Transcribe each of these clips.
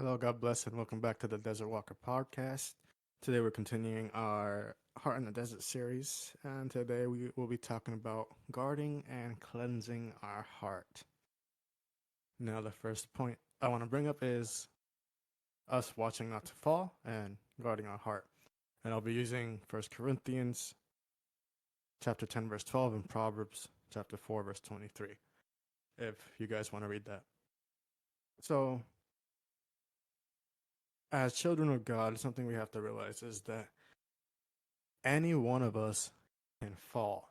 Hello, God bless, and welcome back to the Desert Walker podcast. Today we're continuing our Heart in the Desert series, and today we will be talking about guarding and cleansing our heart. Now, the first point I want to bring up is us watching not to fall and guarding our heart. And I'll be using 1 Corinthians chapter 10, verse 12, and Proverbs chapter 4, verse 23, if you guys want to read that. So, as children of God, something we have to realize is that any one of us can fall.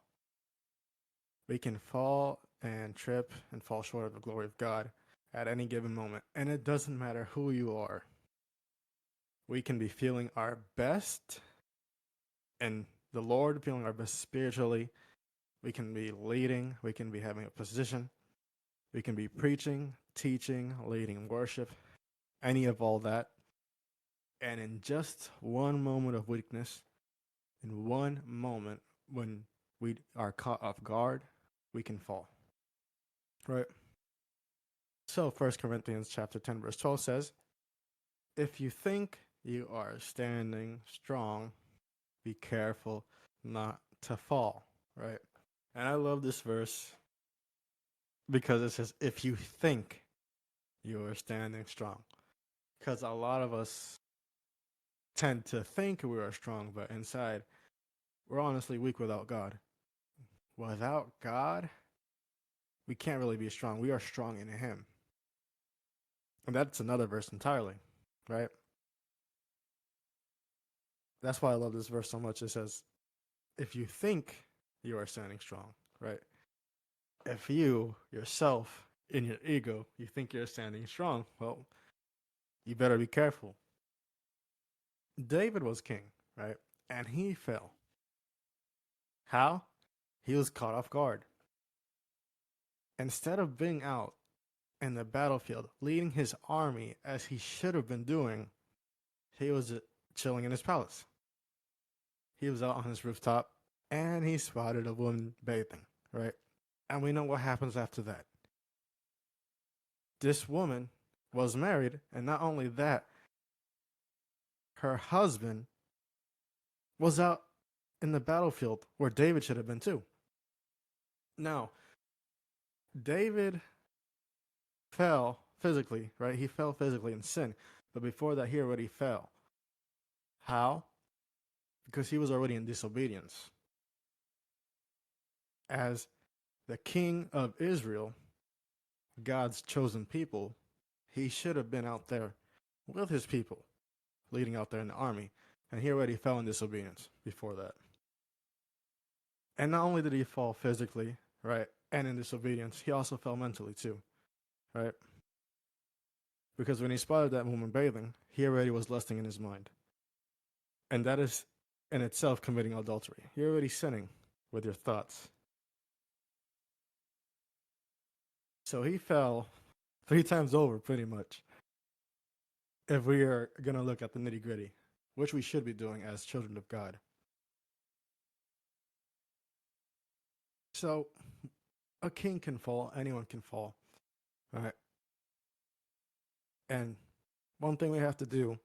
We can fall and trip and fall short of the glory of God at any given moment. And it doesn't matter who you are. We can be feeling our best and the Lord, feeling our best spiritually. We can be leading. We can be having a position. We can be preaching, teaching, leading worship, any of all that. And in just one moment of weakness, in one moment when we are caught off guard, we can fall. Right? So 1 Corinthians chapter 10 verse 12 says, "If you think you are standing strong, be careful not to fall." Right? And I love this verse because it says, "If you think you are standing strong." Because a lot of us tend to think we are strong, but inside, we're honestly weak without God. Without God, we can't really be strong. We are strong in Him. And that's another verse entirely, right? That's why I love this verse so much. It says, if you think you are standing strong, right? If you, yourself, in your ego, you think you're standing strong, well, you better be careful. David was king, right? And he fell. How? He was caught off guard. Instead of being out in the battlefield, leading his army as he should have been doing, he was chilling in his palace. He was out on his rooftop and he spotted a woman bathing, right? And we know what happens after that. This woman was married, and not only that, her husband was out in the battlefield where David should have been too. Now, David fell physically, right? He fell physically in sin. But before that, he already fell. How? Because he was already in disobedience. As the king of Israel, God's chosen people, he should have been out there with his people, leading out there in the army. And he already fell in disobedience before that. And not only did he fall physically, right, and in disobedience, he also fell mentally too, right? Because when he spotted that woman bathing, he already was lusting in his mind. And that is in itself committing adultery. You're already sinning with your thoughts. So he fell 3 times over, pretty much, if we are going to look at the nitty gritty, which we should be doing as children of God. So a king can fall, anyone can fall, right? And one thing we have to do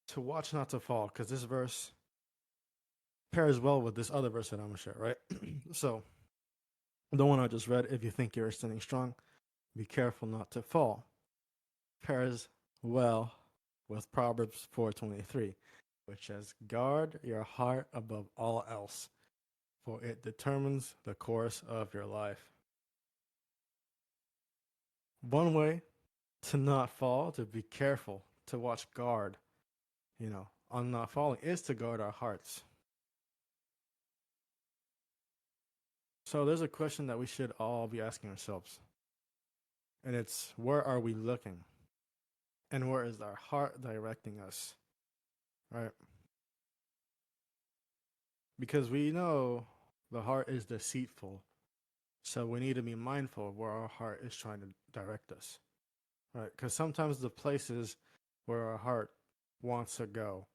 to watch not to fall, because this verse pairs well with this other verse that I'm going to share, right? So, the one I just read, if you think you're standing strong, be careful not to fall, pairs well with Proverbs 4:23, which says, "Guard your heart above all else, for it determines the course of your life." One way to not fall, to be careful, to watch guard, on not falling, is to guard our hearts. So there's a question that we should all be asking ourselves. And it's, where are we looking? And where is our heart directing us? Right? Because we know the heart is deceitful. So we need to be mindful of where our heart is trying to direct us. Right? Because sometimes the places where our heart wants to go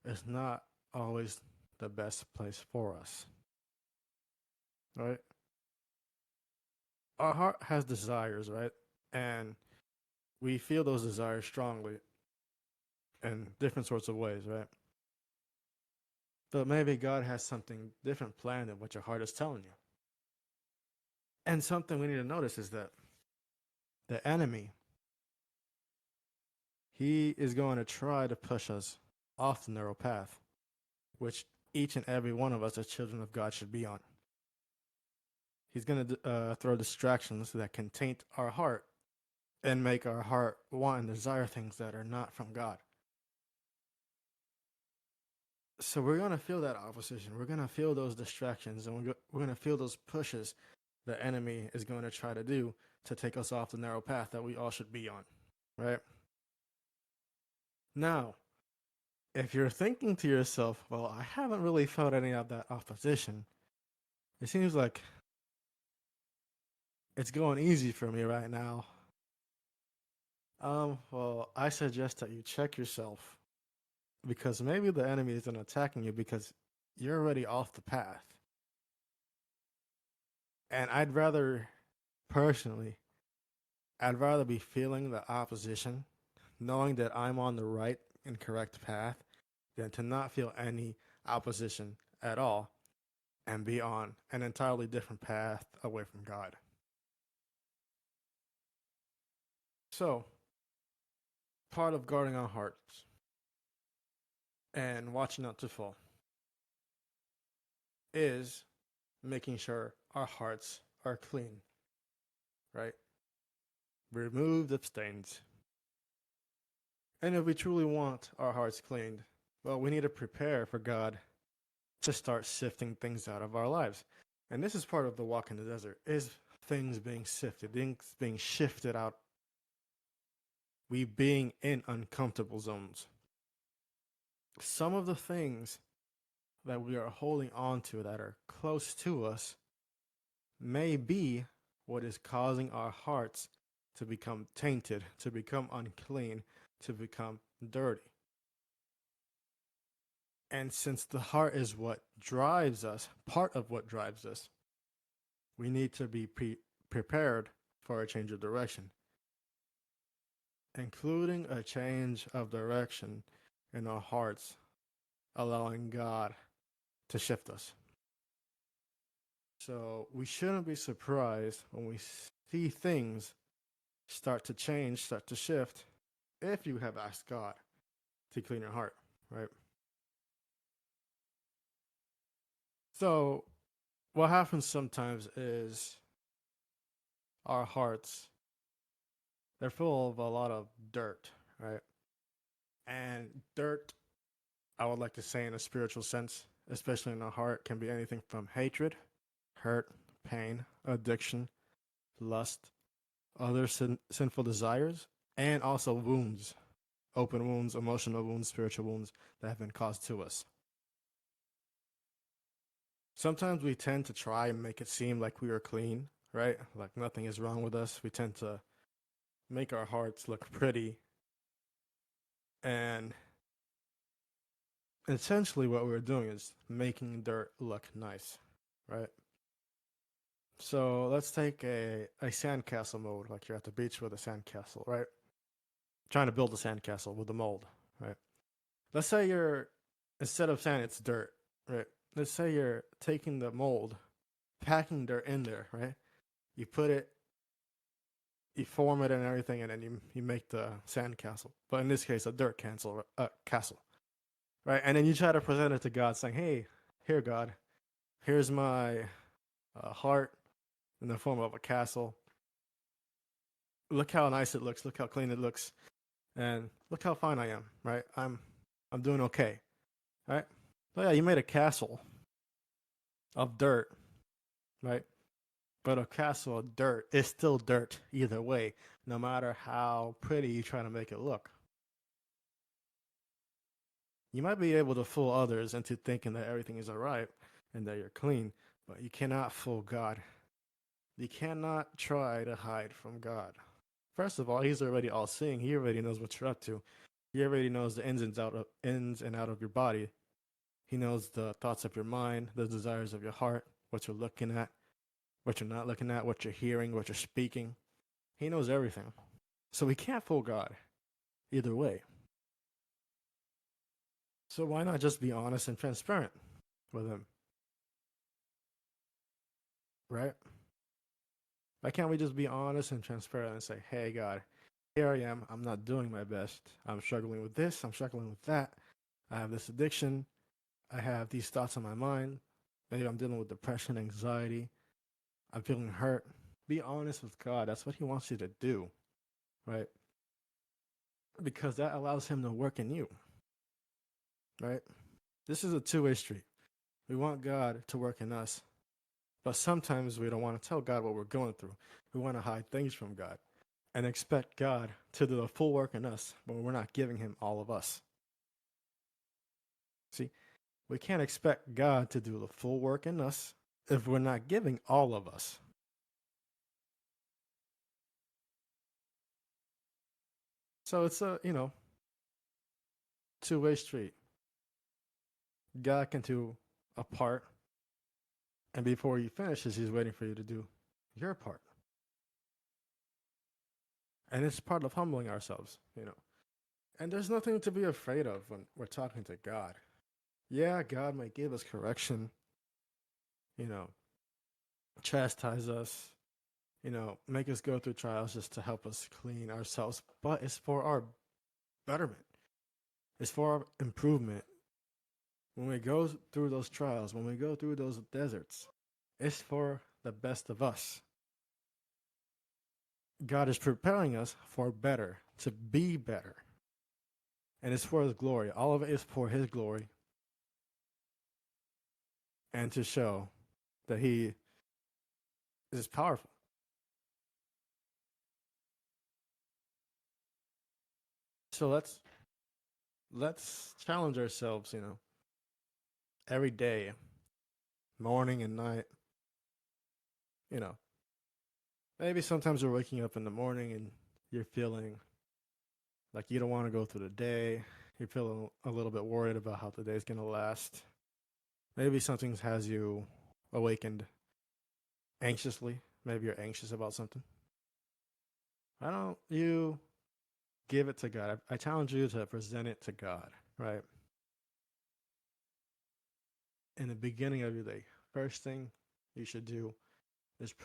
is not always the best place for us. Right? Our heart has desires, right? And we feel those desires strongly. in different sorts of ways, right? But maybe God has something different planned than what your heart is telling you. And something we need to notice is that the enemy, he is going to try to push us off the narrow path, which each and every one of us as children of God should be on. He's going to throw distractions that can taint our heart and make our heart want and desire things that are not from God. So we're going to feel that opposition. We're going to feel those distractions, and we're going to feel those pushes the enemy is going to try to do to take us off the narrow path that we all should be on, right? Now, if you're thinking to yourself, well, I haven't really felt any of that opposition, it seems like it's going easy for me right now. Well, I suggest that you check yourself because maybe the enemy isn't attacking you because you're already off the path. And personally, I'd rather be feeling the opposition, knowing that I'm on the right and correct path, than to not feel any opposition at all and be on an entirely different path away from God. So, part of guarding our hearts and watching not to fall is making sure our hearts are clean, right? Remove the stains. And if we truly want our hearts cleaned, well, we need to prepare for God to start sifting things out of our lives. And this is part of the walk in the desert, is things being sifted, things being shifted out, we being in uncomfortable zones. Some of the things that we are holding on to that are close to us may be what is causing our hearts to become tainted, to become unclean, to become dirty. And since the heart is what drives us, part of what drives us, we need to be prepared for a change of direction, including a change of direction in our hearts, allowing God to shift us. So we shouldn't be surprised when we see things start to change, start to shift, if you have asked God to clean your heart, right? So what happens sometimes is our hearts, they're full of a lot of dirt, right? And dirt, I would like to say in a spiritual sense, especially in our heart, can be anything from hatred, hurt, pain, addiction, lust, other sinful desires, and also wounds, open wounds, emotional wounds, spiritual wounds that have been caused to us. Sometimes we tend to try and make it seem like we are clean, right? Like nothing is wrong with us. We tend to make our hearts look pretty. And essentially, what we're doing is making dirt look nice, right? So let's take a sandcastle mode, like you're at the beach with a sandcastle, right? Trying to build a sandcastle with a mold, right? Let's say you're, instead of sand, it's dirt, right? Let's say you're taking the mold, packing dirt in there, right? You put it, you form it and everything, and then you make the sandcastle. But in this case, a dirt castle, right? And then you try to present it to God, saying, "Hey, here, God, here's my heart in the form of a castle. Look how nice it looks. Look how clean it looks, and look how fine I am. Right? I'm doing okay. Right? So yeah, you made a castle of dirt, right? But a castle of dirt is still dirt either way, no matter how pretty you try to make it look. You might be able to fool others into thinking that everything is alright and that you're clean, but you cannot fool God. You cannot try to hide from God. First of all, He's already all seeing. He already knows what you're up to. He already knows the ins and out of your body. He knows the thoughts of your mind, the desires of your heart, what you're looking at, what you're not looking at, what you're hearing, what you're speaking. He knows everything. So we can't fool God either way. So why not just be honest and transparent with him, right? Why can't we just be honest and transparent and say, hey, God, here I am. I'm not doing my best. I'm struggling with this. I'm struggling with that. I have this addiction. I have these thoughts on my mind. Maybe I'm dealing with depression, anxiety. I'm feeling hurt. Be honest with God. That's what He wants you to do, right? Because that allows Him to work in you, right? This is a two-way street. We want God to work in us, but sometimes we don't want to tell God what we're going through. We want to hide things from God and expect God to do the full work in us, but we're not giving Him all of us. See, we can't expect God to do the full work in us if we're not giving all of us. So it's a, two-way street. God can do a part, and before He finishes, He's waiting for you to do your part. And it's part of humbling ourselves. And there's nothing to be afraid of when we're talking to God. Yeah, God might give us correction, you know, chastise us, make us go through trials just to help us clean ourselves, but it's for our betterment. It's for our improvement. When we go through those trials, when we go through those deserts, it's for the best of us. God is preparing us for better, to be better. And it's for His glory. All of it is for His glory and to show that He is powerful. So let's challenge ourselves, every day, morning and night. You know, maybe sometimes you're waking up in the morning and you're feeling like you don't want to go through the day. You're feeling a little bit worried about how the day's gonna last. Maybe something has you awakened anxiously. Maybe you're anxious about something. Why don't you give it to God? I challenge you to present it to God, right? In the beginning of your day, first thing you should do is to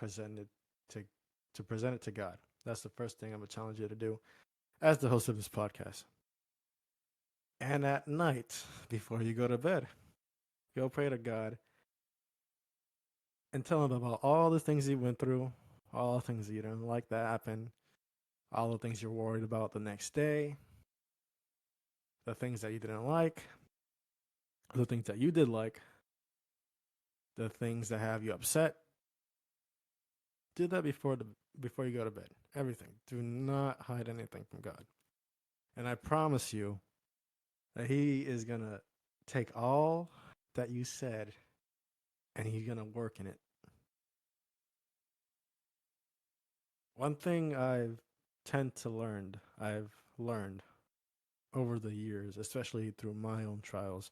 present it to God. That's the first thing I'm gonna challenge you to do as the host of this podcast. And at night, before you go to bed, go pray to God and tell Him about all the things you went through, all the things you didn't like that happened, all the things you're worried about the next day, the things that you didn't like, the things that you did like, the things that have you upset. Do that before you go to bed. Everything. Do not hide anything from God. And I promise you that He is gonna take all that you said and He's gonna work in it. One thing I've learned over the years, especially through my own trials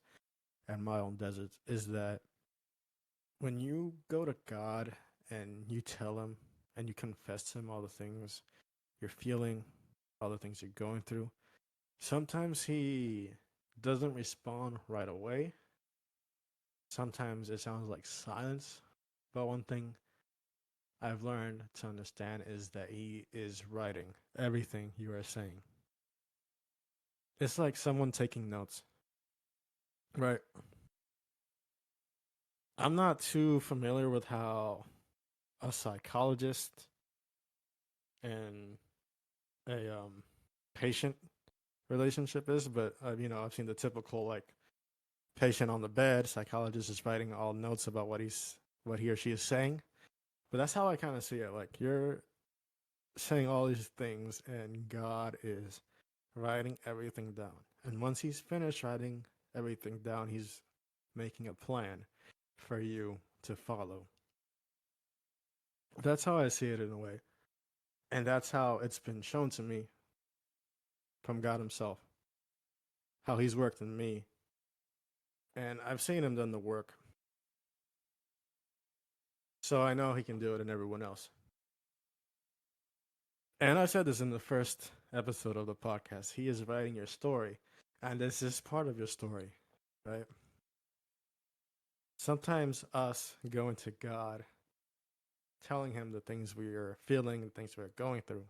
and my own deserts, is that when you go to God and you tell Him and you confess to Him all the things you're feeling, all the things you're going through, sometimes He doesn't respond right away. Sometimes it sounds like silence. But one thing I've learned to understand is that He is writing everything you are saying. It's like someone taking notes, right? I'm not too familiar with how a psychologist and a patient relationship is, but I've seen the typical like patient on the bed, psychologist is writing all notes about what he or she is saying. But that's how I kind of see it. Like you're saying all these things, and God is writing everything down. And once He's finished writing everything down, He's making a plan for you to follow. That's how I see it in a way. And that's how it's been shown to me from God Himself, how He's worked in me. And I've seen Him done the work. So I know He can do it in everyone else. And I said this in the first episode of the podcast. He is writing your story. And this is part of your story. right? Sometimes us going to God, telling him the things we are feeling, the things we're going through,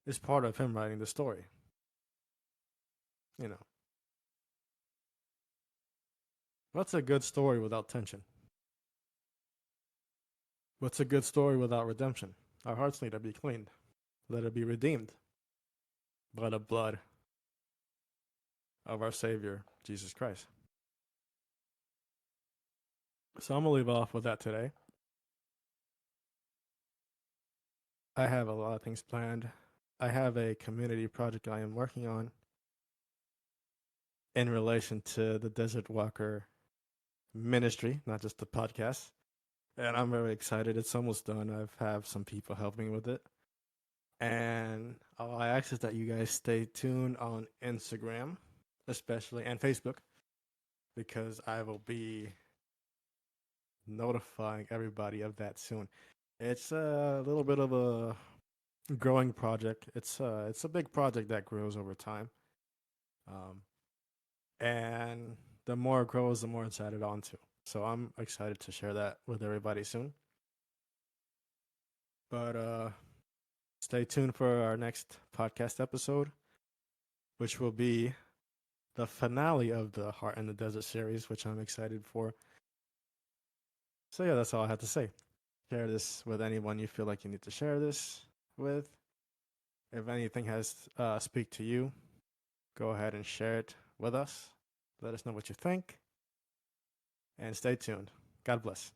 is part of him writing the story. You know, what's a good story without tension? What's a good story without redemption? Our hearts need to be cleaned. Let it be redeemed by the blood of our Savior, Jesus Christ. So I'm going to leave off with that today. I have a lot of things planned. I have a community project I am working on in relation to the Desert Walker ministry, not just the podcast. And I'm very excited. It's almost done. Have some people helping with it. And all I ask is that you guys stay tuned on Instagram, especially, and Facebook, because I will be notifying everybody of that soon. It's a little bit of a growing project. It's a big project that grows over time. Um, and the more it grows, the more it's added on to. So I'm excited to share that with everybody soon. But stay tuned for our next podcast episode, which will be the finale of the Heart in the Desert series, which I'm excited for. So yeah, that's all I have to say. Share this with anyone you feel like you need to share this with. If anything has speak to you, go ahead and share it with us. Let us know what you think. And stay tuned. God bless.